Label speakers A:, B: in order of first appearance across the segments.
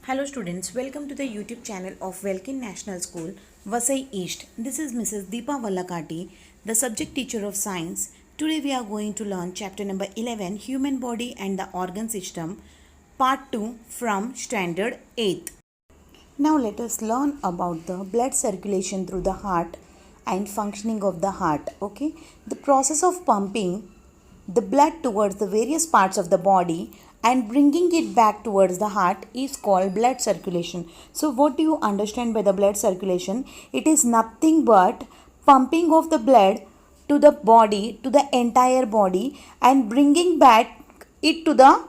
A: Hello students, welcome to the YouTube channel of Welkin National School, Vasai East. This is Mrs. Deepa Vallakati, the subject teacher of science. Today we are going to learn chapter number 11, Human Body and the Organ System, part 2 from standard 8th. Now let us learn about the blood circulation through the heart and functioning of the heart. Okay, the process of pumping the blood towards the various parts of the body and bringing it back towards the heart is called blood circulation. So what do you understand by the blood circulation? It is nothing but pumping of the blood to the body, to the entire body, and bringing back it to the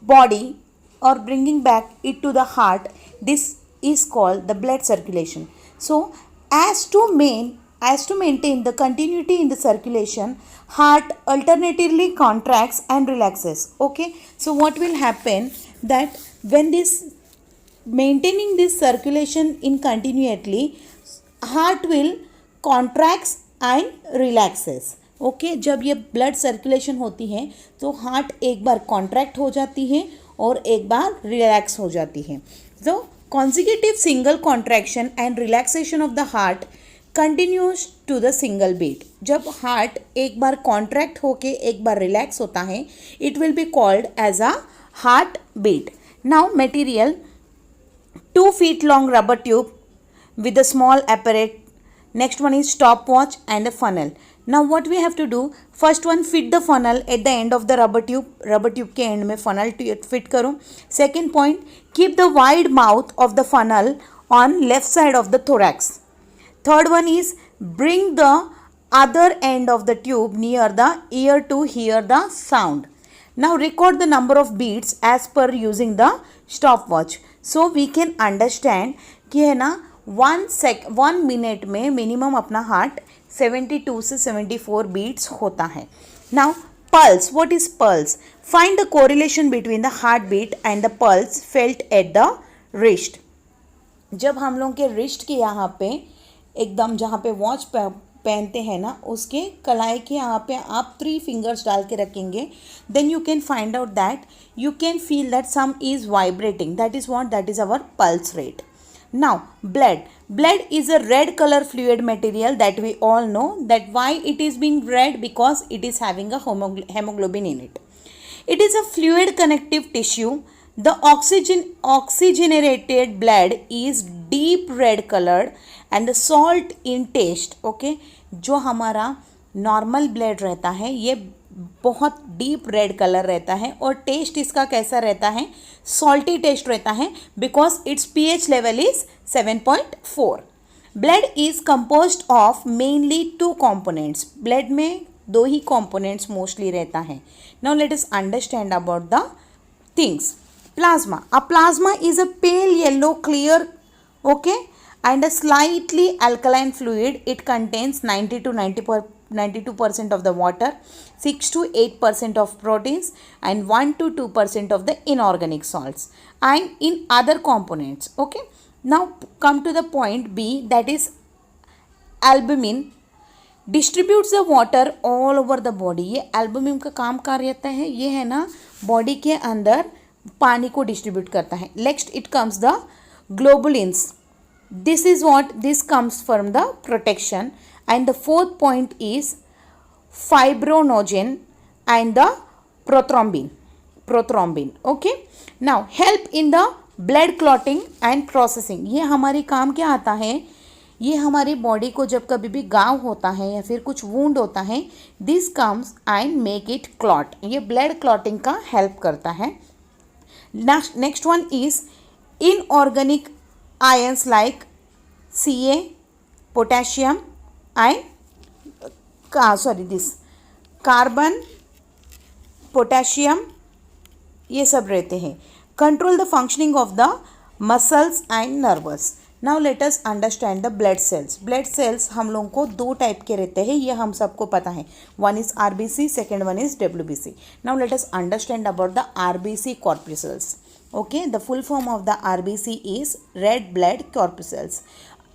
A: body or bringing back it to the heart. This is called the blood circulation. So as to maintain the continuity in the circulation, heart alternatively contracts and relaxes. Okay, so what will happen that when this maintaining this circulation in continually, heart will contracts and relaxes. Okay जब ये blood circulation होती है तो heart एक बार contract हो जाती है और एक बार रिलैक्स हो जाती है. तो consecutive single contraction and relaxation of the heart continues to the single beat. जब हार्ट एक बार कॉन्ट्रैक्ट होके एक बार रिलैक्स होता है, it will be called as a heart beat. Now material, 2 feet long rubber tube with a small apparatus. Next one is stopwatch and a funnel. Now what we have to do, first one fit the funnel at the end of the rubber tube के end में funnel fit करो. Second point, keep the wide mouth of the funnel on left side of the thorax. Third one is bring the other end of the tube near the ear to hear the sound. Now record the number of beats as per using the stopwatch. So we can understand कि है ना 1 minute में minimum अपना heart 72 से 74 beats होता है. Now pulse, what is pulse? Find the correlation between the heart beat and the pulse felt at the wrist. जब हम लोग के रिस्ट के यहाँ पे एकदम जहाँ पे वॉच पहनते हैं ना, उसके कलाई के यहाँ पे आप 3 फिंगर्स डाल के रखेंगे, then you can find out that you can feel that some is vibrating. That is what, that is our pulse rate. Now blood is a red color fluid material that we all know. That why it is being red? Because it is having a hemoglobin in it. It is a fluid connective tissue. The oxygenated blood is deep red colored and the salt in taste. Okay, जो हमारा normal blood रहता है ये बहुत deep red colour रहता है और test इसका कैसा रहता है, सॉल्टी टेस्ट रहता है, because it's pH level is 7.4. Blood is composed of mainly 2 components. Blood में 2 ही कंपोनेंट्स मोस्टली रहता है. Now let us understand about the things. Plasma, a plasma is a pale yellow clear, okay, and a slightly alkaline fluid. It contains 92% of the water, 6 to 8% of proteins and 1 to 2% of the inorganic salts and in other components. Okay, now come to the point B, that is albumin. Distributes the water all over the body. ये albumin का काम क्या रहता है, ये है ना body के अंदर पानी को डिस्ट्रीब्यूट करता है. Next it comes the globulins. This is what this comes from the protection. And the fourth point is fibrinogen and the prothrombin. Okay, now help in the blood clotting and processing. ये हमारी काम क्या आता है, ये हमारी body को जब कभी भी घाव होता है या फिर कुछ वूंड होता है, this comes and make it clot. ये ब्लड क्लॉटिंग का हेल्प करता है. Next one is inorganic ions like Ca, potassium and this carbon, potassium, ये सब रहते हैं. Control the functioning of the muscles and nerves. Now let us understand the blood cells. Blood cells हम लोगों को 2 टाइप के रहते हैं, ये हम सबको पता है. One is RBC, second one is WBC. Now let us understand about the RBC corpuscles. Okay, the full form of the RBC is red blood corpuscles.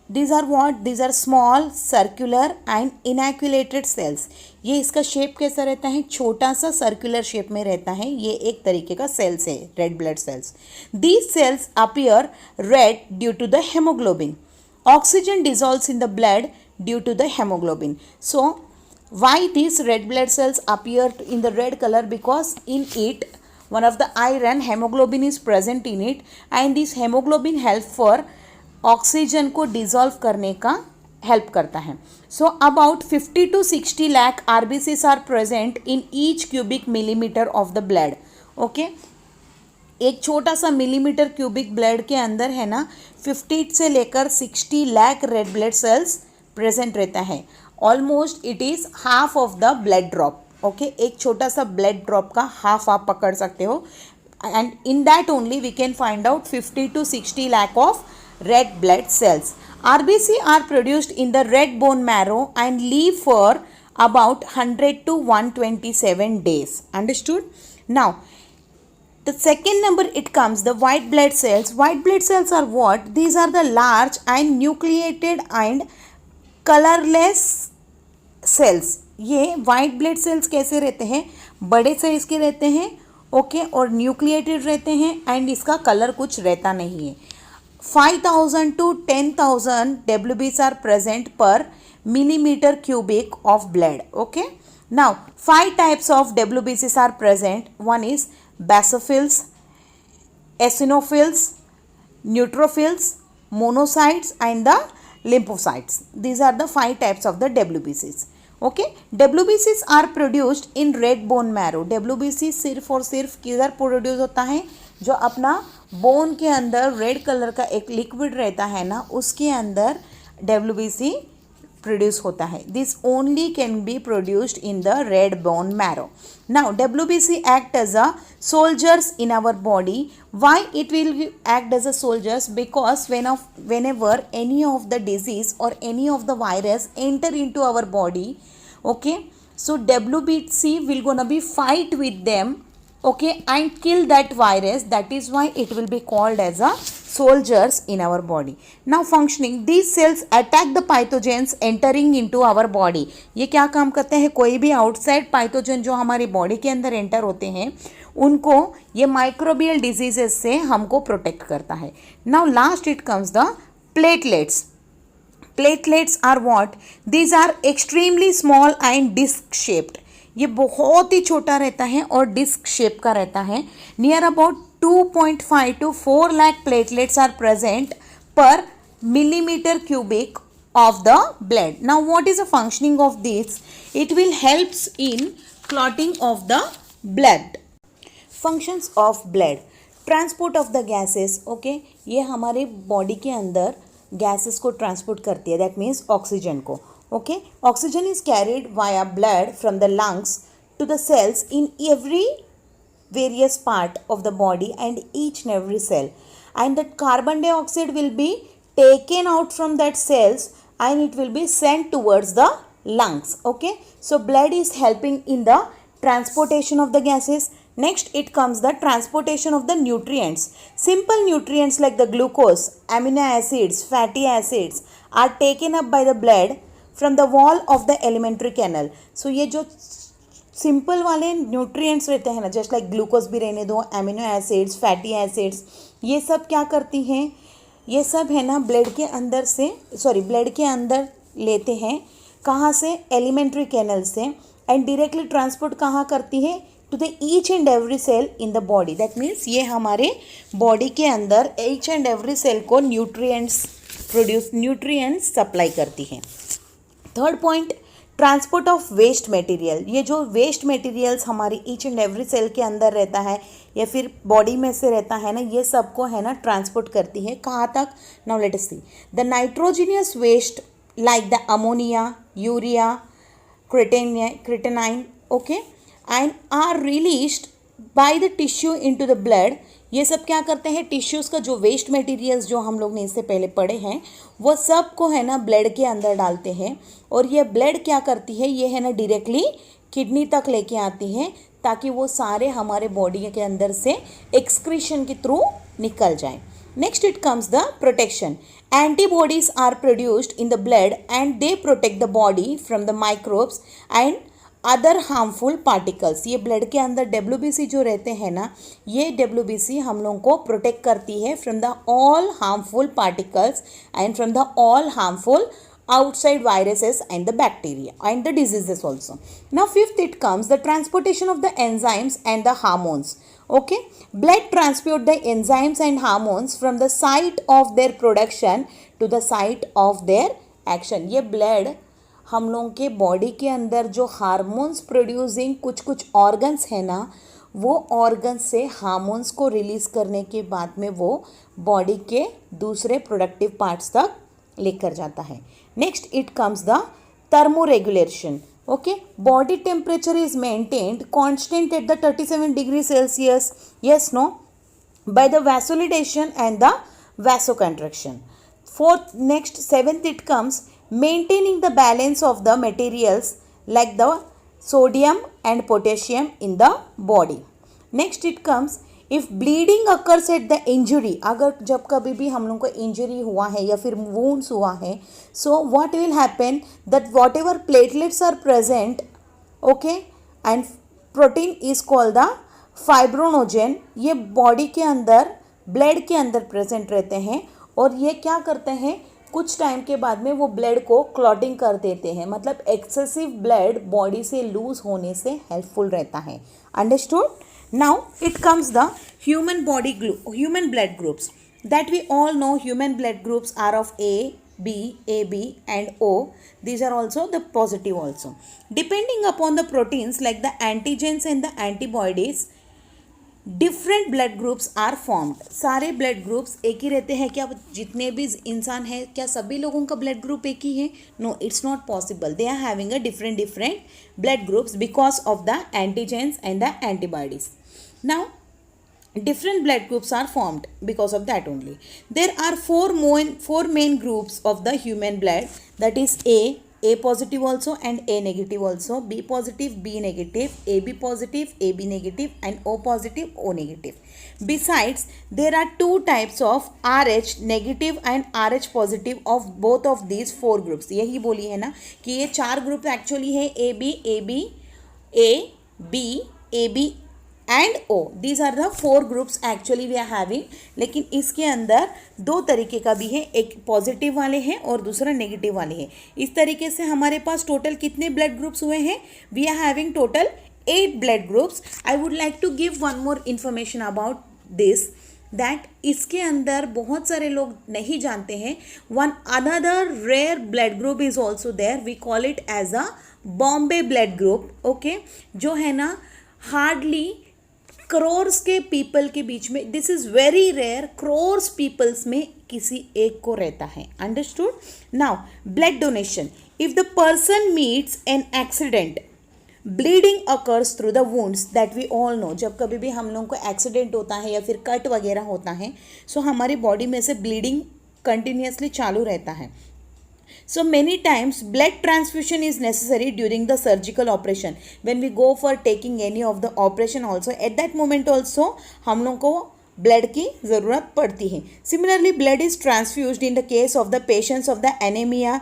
A: These are what? These are small, circular and inoculated cells. ये इसका shape कैसा रहता है? छोटा सा circular shape में रहता है. ये एक तरीके का सेल्स है, red blood cells. These cells appear red due to the hemoglobin. Oxygen dissolves in the blood due to the hemoglobin. So why these red blood cells appear in the red color? Because in it one of the iron, hemoglobin is present in it, and this hemoglobin help for oxygen को dissolve करने का help करता है. So about 50 to 60 lakh RBCs are present in each cubic millimetre of the blood. Okay, एक छोटा सा millimetre cubic blood के अंदर है ना 50 से लेकर 60 lakh red blood cells present रहता है. Almost it is half of the blood drop. Okay, एक छोटा सा ब्लड ड्रॉप का हाफ आप पकड़ सकते हो, and in that only we can find out 50 to 60 lakh of red blood cells. RBC are produced in the red bone marrow and live for about 100 to 127 days. Understood? Now, the second number it comes the white blood cells. White blood cells are what? These are the large and nucleated and colorless cells. ये white blood cells कैसे रहते हैं? बड़े size के रहते हैं, okay, और nucleated रहते हैं, एंड इसका कलर कुछ रहता नहीं है. 5,000 to 10,000 WBCs are present per millimeter cubic of blood. Okay. Now, 5 types of WBCs are present. One is basophils, eosinophils, neutrophils, monocytes, and the lymphocytes. These are the 5 types of the WBCs. Okay. WBCs are produced in red bone marrow. WBC सिर्फ और सिर्फ किधर produce होता है? जो अपना bone के अंदर रेड कलर का एक लिक्विड रहता है ना, उसके अंदर WBC प्रोड्यूस होता है. This only can be produced in the red bone marrow. Now WBC act as a soldiers in our body. Why it will act as a soldiers? Because whenever any of the disease or any of the virus enter into our body, okay, so WBC will gonna be fight with them, okay, and kill that virus. That is why it will be called as a soldiers in our body. Now functioning, these cells attack the pathogens entering into our body. ये क्या काम करते हैं? कोई भी outside pathogen जो हमारी body के अंदर एंटर होते हैं उनको ये माइक्रोबियल डिजीजेस से हमको प्रोटेक्ट करता है. Now last it comes the platelets. Platelets are what? These are extremely small and disc shaped. ये बहुत ही छोटा रहता है और डिस्क शेप का रहता है. Near about 2.5 to 4 lakh platelets are present per millimeter cubic of the blood. Now what is the functioning of this? It will helps in clotting of the blood. Functions of blood. Transport of the gases. Okay, ये हमारे body के अंदर gases को transport करती है. That means oxygen को. Okay, oxygen is carried via blood from the lungs to the cells in every various part of the body and each and every cell, and that carbon dioxide will be taken out from that cells and it will be sent towards the lungs. Okay, so blood is helping in the transportation of the gases. Next it comes the transportation of the nutrients. Simple nutrients like the glucose, amino acids, fatty acids are taken up by the blood from the wall of the alimentary canal. So ये जो simple वाले nutrients रहते हैं ना, just like glucose भी रहने दो, amino acids, fatty acids, ये सब क्या करती हैं? ये सब है ना ब्लड के अंदर से, ब्लड के अंदर लेते हैं. कहाँ से? एलिमेंट्री कैनल से, एंड डायरेक्टली ट्रांसपोर्ट कहाँ करती है? To the each and every cell in the body. That means ये हमारे बॉडी के अंदर ईच एंड एवरी सेल को न्यूट्रिएंट्स सप्लाई करती है. Third point, transport of waste material. ये जो वेस्ट मटेरियल्स हमारी ईच एंड एवरी सेल के अंदर रहता है या फिर बॉडी में से रहता है ना, ये सबको है ना ट्रांसपोर्ट करती है. कहाँ तक? Now let us see. The nitrogenous waste like the ammonia, urea, creatinine, okay, and are released by the tissue into the blood. ये सब क्या करते हैं? टिश्यूज़ का जो वेस्ट मटेरियल्स जो हम लोग ने इससे पहले पढ़े हैं वो सब को है ना ब्लड के अंदर डालते हैं, और ये ब्लड क्या करती है? ये है ना डायरेक्टली किडनी तक लेके आती है ताकि वो सारे हमारे बॉडी के अंदर से एक्सक्रीशन के थ्रू निकल जाए. Next it comes the protection. Antibodies are produced in the blood and they protect the body from the microbes and other harmful particles. ये ब्लड के अंदर WBC जो रहते हैं ना, ये WBC हम लोगों को प्रोटेक्ट करती है from the all harmful particles and from the all harmful outside viruses and the bacteria and the diseases also. Now fifth it comes the transportation of the enzymes and the hormones. Okay, blood transport the enzymes and hormones from the site of their production to the site of their action. ये blood हम लोगों के body के अंदर जो hormones producing कुछ कुछ organs है ना, वो ऑर्गन्स से हार्मोन्स को रिलीज़ करने के बाद में वो बॉडी के दूसरे प्रोडक्टिव पार्ट्स तक लेकर जाता है. Next it comes the thermoregulation. Okay, body temperature is maintained constant at the 37 degrees Celsius. Yes, no? By the vasodilation and the vasoconstriction. Fourth, next, seventh it comes maintaining the balance of the materials like the sodium and potassium in the body. Next it comes if bleeding occurs at the injury. अगर जब कभी भी हम लोग को injury हुआ है या फिर वूंड्स हुआ है, so what will happen that whatever platelets are present, okay, and protein is called the fibrinogen. ये बॉडी के अंदर ब्लड के अंदर प्रेजेंट रहते हैं और ये क्या करते हैं, कुछ टाइम के बाद में वो ब्लड को क्लॉटिंग कर देते हैं. मतलब एक्सेसिव ब्लड बॉडी से लूज होने से हेल्पफुल रहता है. Understood. Now it comes the human blood groups that we all know. Human blood groups are of A, B, AB and O. These are also the positive also. Depending upon the proteins like the antigens and the antibodies, different blood groups are formed. सारे blood groups एक ही रहते हैं क्या? जितने भी इंसान हैं क्या सभी लोगों का blood group एक ही है? No, it's not possible. They are having a different blood groups because of the antigens and the antibodies. Now different blood groups are formed because of that only. There are four main groups of the human blood, that is A positive also and A negative also, B positive, B negative, AB positive, AB negative and O positive, O negative. Besides, there are two types of RH negative and RH positive of both of these four groups. यही बोली है ना कि ये चार group actually है AB, AB, AB and O. These are the four groups actually we are having. लेकिन इसके अंदर दो तरीके का भी है, एक पॉजिटिव वाले हैं और दूसरा नेगेटिव वाले हैं. इस तरीके से हमारे पास टोटल कितने ब्लड ग्रुप्स हुए हैं? We are having total 8 blood groups. I would like to give one more information about this, that इसके अंदर बहुत सारे लोग नहीं जानते हैं. One another rare blood group is also there. We call it as a Bombay blood group. Okay, जो है ना हार्डली करोर्स के पीपल के बीच में, this is very rare, crores peoples में किसी एक को रहता है. Understood. Now blood donation. If the person meets an accident, bleeding occurs through the wounds that we all know. जब कभी भी हम लोगों को एक्सीडेंट होता है या फिर कट वगैरह होता है, सो हमारी बॉडी में से ब्लीडिंग कंटिन्यूसली चालू रहता है. So many times blood transfusion is necessary during the surgical operation. When we go for taking any of the operation also, at that moment also हम लोग को ब्लड की ज़रूरत पड़ती है. Similarly, blood is transfused in the case of the patients of the anemia,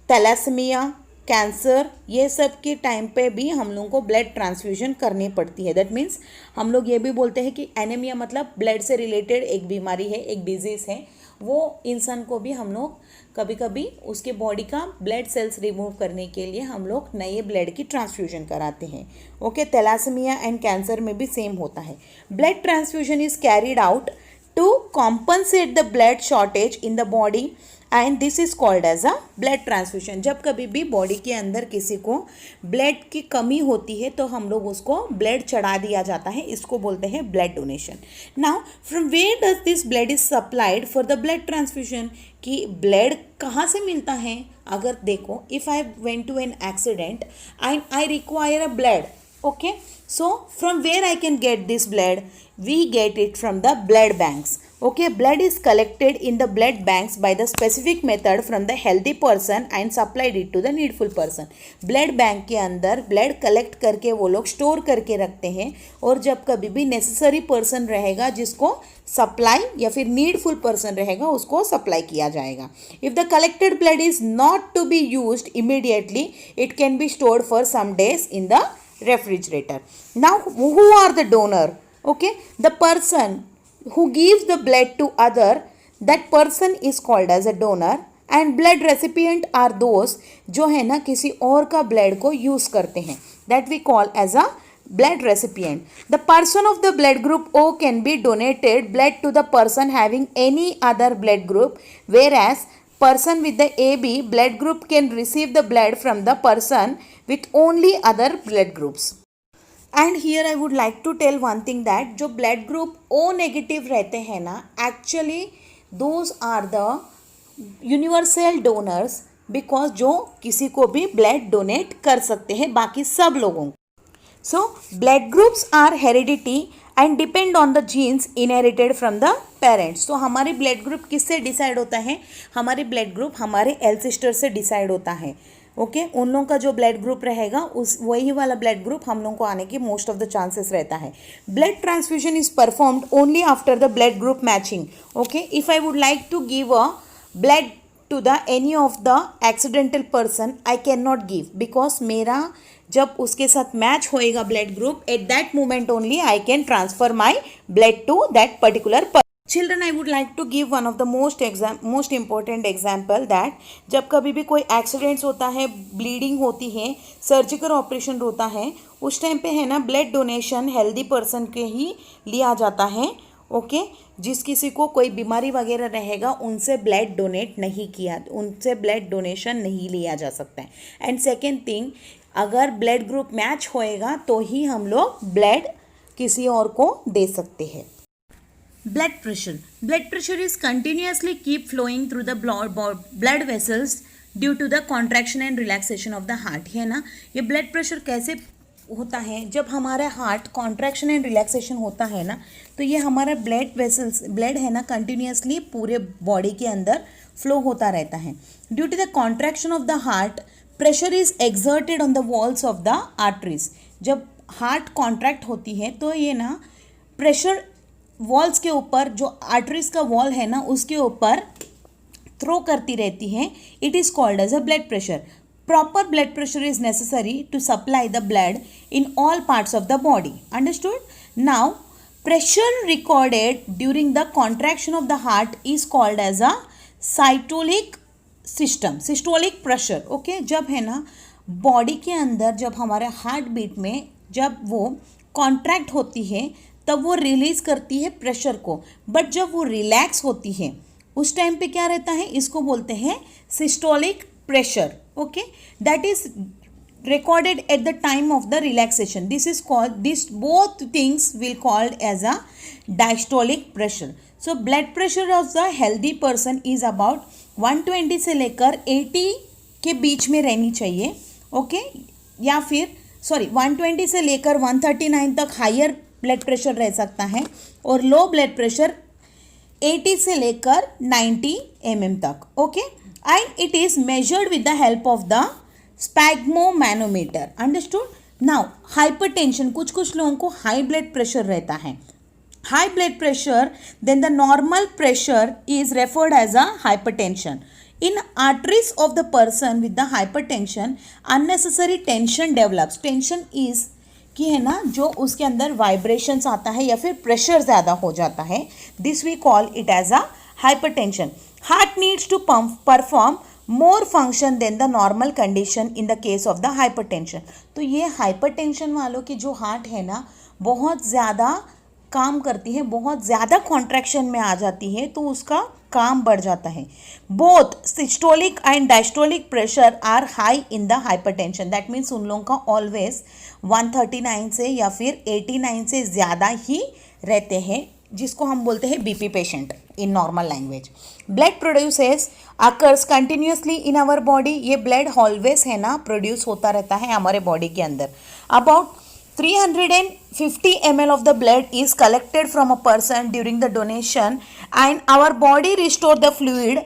A: thalassemia, cancer. ये सब के टाइम पे भी हम लोगों को ब्लड ट्रांसफ्यूजन करनी पड़ती है. दैट मीन्स हम लोग ये भी बोलते हैं कि एनीमिया मतलब ब्लड से रिलेटेड एक बीमारी है, एक डिजीज़ है. वो इंसान को भी हम लोग कभी कभी उसके बॉडी का ब्लड सेल्स रिमूव करने के लिए हम लोग नए ब्लड की ट्रांसफ्यूजन कराते हैं. ओके, थैलासेमिया एंड कैंसर में भी सेम होता है. Blood transfusion is carried out to compensate the blood shortage in the body and this is called as a blood transfusion. जब कभी भी बॉडी के अंदर किसी को ब्लड की कमी होती है तो हम लोग उसको ब्लड चढ़ा दिया जाता है. इसको बोलते हैं blood donation. Now from where does this blood is supplied for the blood transfusion, कि ब्लड कहाँ से मिलता है? अगर देखो, if I went to an accident and I require a blood, okay, so from where I can get this blood? We get it from the blood banks. Okay, blood is collected in the blood banks by the specific method from the healthy person and supplied it to the needful person. blood bank के अंदर blood collect करके वो लोग store करके रखते हैं और जब कभी भी नेसेसरी पर्सन रहेगा जिसको सप्लाई या फिर नीडफुल पर्सन रहेगा उसको सप्लाई किया जाएगा. If the collected blood is not to be used immediately it can be stored for some days in the refrigerator. Now who are the donor? Okay, the person who gives the blood to other, that person is called as a donor. and blood recipient are those जो है ना किसी और का blood को use करते हैं, that we call as a blood recipient. The person of the blood group O can be donated blood to the person having any other blood group, whereas person with the AB blood group can receive the blood from the person with only other blood groups. And here I would like to tell one thing that जो blood group O negative रहते हैं ना, actually those are the universal donors because जो किसी को भी blood donate कर सकते हैं बाकी सब लोगों को. So blood groups are heredity and depend on the genes inherited from the parents. तो हमारे blood group किससे डिसाइड होता है? हमारे blood group हमारे एल सिस्टर से डिसाइड होता है. ओके उन लोगों का जो ब्लड ग्रुप रहेगा उस वही वाला ब्लड ग्रुप हम लोगों को आने की मोस्ट ऑफ द चांसेस रहता है. Blood transfusion is performed only after the blood group matching. Okay if I would like to give a blood to the any of the accidental person I can not give because मेरा जब उसके साथ match होएगा blood group at that moment only I can transfer my blood to that particular person. Children, I would like to give one of the most important example that जब कभी भी कोई accidents होता है, ब्लीडिंग होती है, surgical operation होता है, उस टाइम पे है ना ब्लड डोनेशन हेल्दी पर्सन के ही लिया जाता है. ओके जिस किसी को कोई बीमारी वगैरह रहेगा उनसे ब्लड डोनेट नहीं किया, उनसे ब्लड डोनेशन नहीं लिया जा सकता है. एंड सेकेंड थिंग, अगर ब्लड ग्रुप मैच होएगा तो ही हम लोग ब्लड किसी और को दे सकते हैं. Blood pressure. Blood pressure is continuously keep flowing through the blood vessels due to the contraction and relaxation of the heart. है ना, ये blood pressure कैसे होता है? जब हमारा हार्ट कॉन्ट्रैक्शन एंड रिलैक्सेशन होता है ना तो ये हमारा ब्लड वेसल्स ब्लड है ना कंटिन्यूसली पूरे बॉडी के अंदर फ्लो होता रहता है. Due to the contraction of the heart pressure is exerted on the walls of the arteries. जब हार्ट कॉन्ट्रैक्ट होती है तो ये ना प्रेशर वॉल्स के ऊपर जो आर्टरीज का वॉल है ना उसके ऊपर थ्रो करती रहती है. It is called as a blood pressure. Proper blood pressure is necessary to supply the blood in all parts of the body. Understood. Now pressure recorded during the contraction of the heart is called as a systolic system, systolic pressure. Okay जब है ना body के अंदर जब हमारे heart beat में जब वो कॉन्ट्रैक्ट होती है तब वो रिलीज करती है प्रेशर को, बट जब वो रिलैक्स होती है उस टाइम पे क्या रहता है, इसको बोलते हैं systolic pressure. Okay that is recorded at the time of the relaxation. This is called, this both things will called as a diastolic pressure. So blood pressure of the healthy person is about 120 से लेकर 80 के बीच में रहनी चाहिए. Okay या फिर 120 से लेकर 139 तक हायर ब्लड प्रेशर रह सकता है और लो ब्लड प्रेशर 80 से लेकर 90 mm तक. Okay and it is measured with the help of the sphygmomanometer. Understood. Now hypertension, कुछ लोगों को हाई ब्लड प्रेशर रहता है. High blood pressure than the normal pressure is referred as a hypertension. In arteries of the person with the hypertension, unnecessary tension develops. Tension is कि है ना जो उसके अंदर वाइब्रेशंस आता है या फिर प्रेशर ज़्यादा हो जाता है. This we call it as a hypertension. Heart needs to perform more function then the normal condition in the case of the hypertension. तो ये हाइपरटेंशन वालों की जो हार्ट है ना बहुत ज़्यादा काम करती है, बहुत ज़्यादा कॉन्ट्रैक्शन में आ जाती है तो उसका काम बढ़ जाता है. Both systolic and diastolic pressure are high in the hypertension. That means उन लोगों का ऑलवेज 139 से या फिर 89 से ज़्यादा ही रहते हैं, जिसको हम बोलते हैं BP patient in normal language. Blood produces occurs continuously in our body. ये ब्लड ऑलवेज है ना प्रोड्यूस होता रहता है हमारे बॉडी के अंदर. About 350 ml of the blood is collected from a person during the donation and our body restore the fluid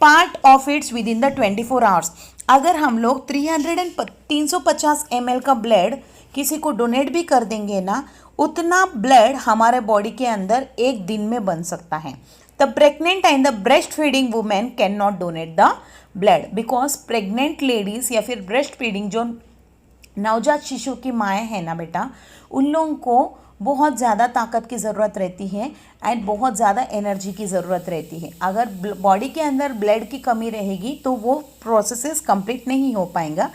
A: part of its within the 24 hours. अगर हम लोग 350 ml का ब्लड किसी को डोनेट भी कर देंगे ना, उतना ब्लड हमारे बॉडी के अंदर एक दिन में बन सकता है. The pregnant and the breast feeding women can not donate the blood because pregnant ladies या फिर ब्रेस्ट फीडिंग जो नवजात शिशु की माएँ हैं ना बेटा, उन लोगों को बहुत ज़्यादा ताकत की ज़रूरत रहती है एंड बहुत ज़्यादा एनर्जी की ज़रूरत रहती है. अगर बॉडी के अंदर ब्लड की कमी रहेगी तो वो प्रोसेसेस कंप्लीट नहीं हो पाएगा.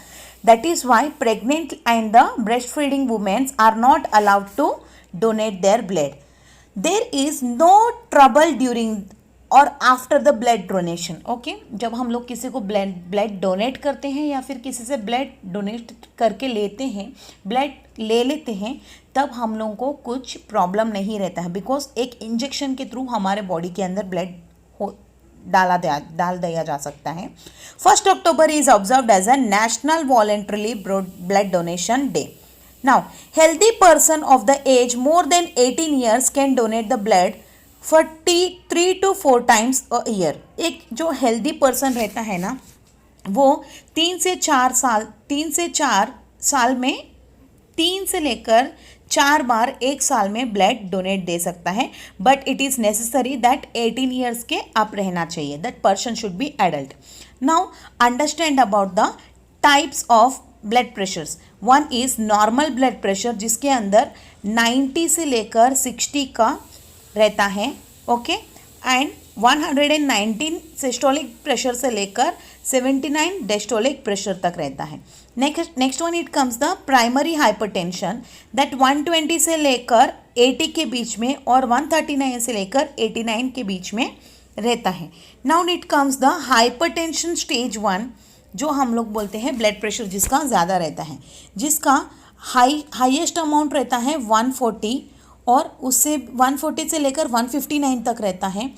A: That is why pregnant and the breast feeding womens are not allowed to donate their blood. There is no trouble during और after the blood donation. Okay, जब हम लोग किसी को ब्लड डोनेट करते हैं या फिर किसी से ब्लड डोनेट करके लेते हैं, ब्लड ले लेते हैं, तब हम लोगों को कुछ प्रॉब्लम नहीं रहता है बिकॉज एक इंजेक्शन के थ्रू हमारे बॉडी के अंदर ब्लड डाल दिया जा सकता है. 1 October is observed as a national voluntary blood donation day. Now healthy person of the age more than 18 years can donate the blood 43 to 4 times a year. एक जो हेल्दी पर्सन रहता है ना, वो 3 से 4 साल में 3 से लेकर 4 बार एक साल में ब्लड डोनेट दे सकता है. But it is necessary that 18 years के अप रहना चाहिए. That person should be adult. Now understand about the types of blood pressures. One is normal blood pressure जिसके अंदर 90 से लेकर 60 का रहता है. ओके, एंड 119 सिस्टोलिक प्रेशर से लेकर 79 डेस्टोलिक प्रेशर तक रहता है. Next one it comes the primary hypertension that 120 से लेकर 80 के बीच में और 139 से लेकर 89 के बीच में रहता है. Now it comes the hypertension stage 1 जो हम लोग बोलते हैं ब्लड प्रेशर जिसका ज़्यादा रहता है, जिसका हाईएस्ट अमाउंट रहता है 140 और उससे 140 से लेकर 159 तक रहता है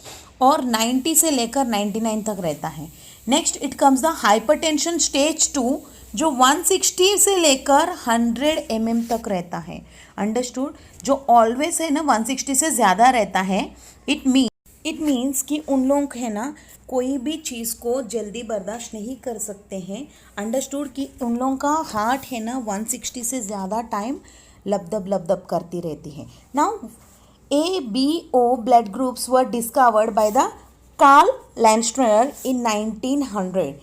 A: और 90 से लेकर 99 तक रहता है. Next it comes the hypertension stage 2 जो 160 से लेकर 100 mm तक रहता है. अंडरस्टूड? जो ऑलवेज है ना 160 से ज़्यादा रहता है. इट मीन्स कि उन लोग है ना कोई भी चीज़ को जल्दी बर्दाश्त नहीं कर सकते हैं. अंडरस्टूड? कि उन लोगों का हार्ट है ना 160 से ज़्यादा टाइम लबदब करती रहती है. Now ABO blood groups were discovered by the Karl Landsteiner in 1900.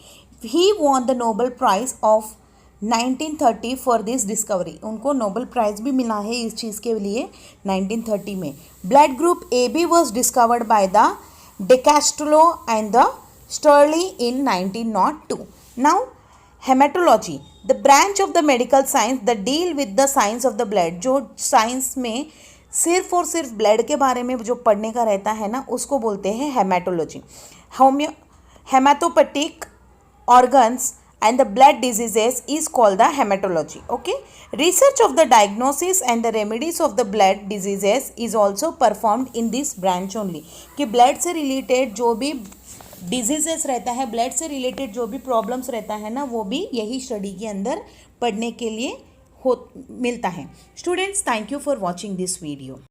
A: He won the Nobel prize of 1930 for this discovery. उनको नोबेल प्राइज भी मिला है इस चीज़ के लिए 1930 में. Blood group AB was discovered by the Decastello and the Sturli in 1902. Now haematology the branch of the medical science the deal with the science of the blood. जो साइंस में सिर्फ और सिर्फ ब्लड के बारे में जो पढ़ने का रहता है ना, उसको बोलते हैं haematology. Haematopoietic organs and the blood diseases is called the hematology. Okay, research of the diagnosis and the remedies of the blood diseases is also performed in this branch only. कि blood से related जो भी diseases रहता है, blood से related जो भी problems रहता है ना, वो भी यही study के अंदर पढ़ने के लिए मिलता है. Students, thank you for watching this video.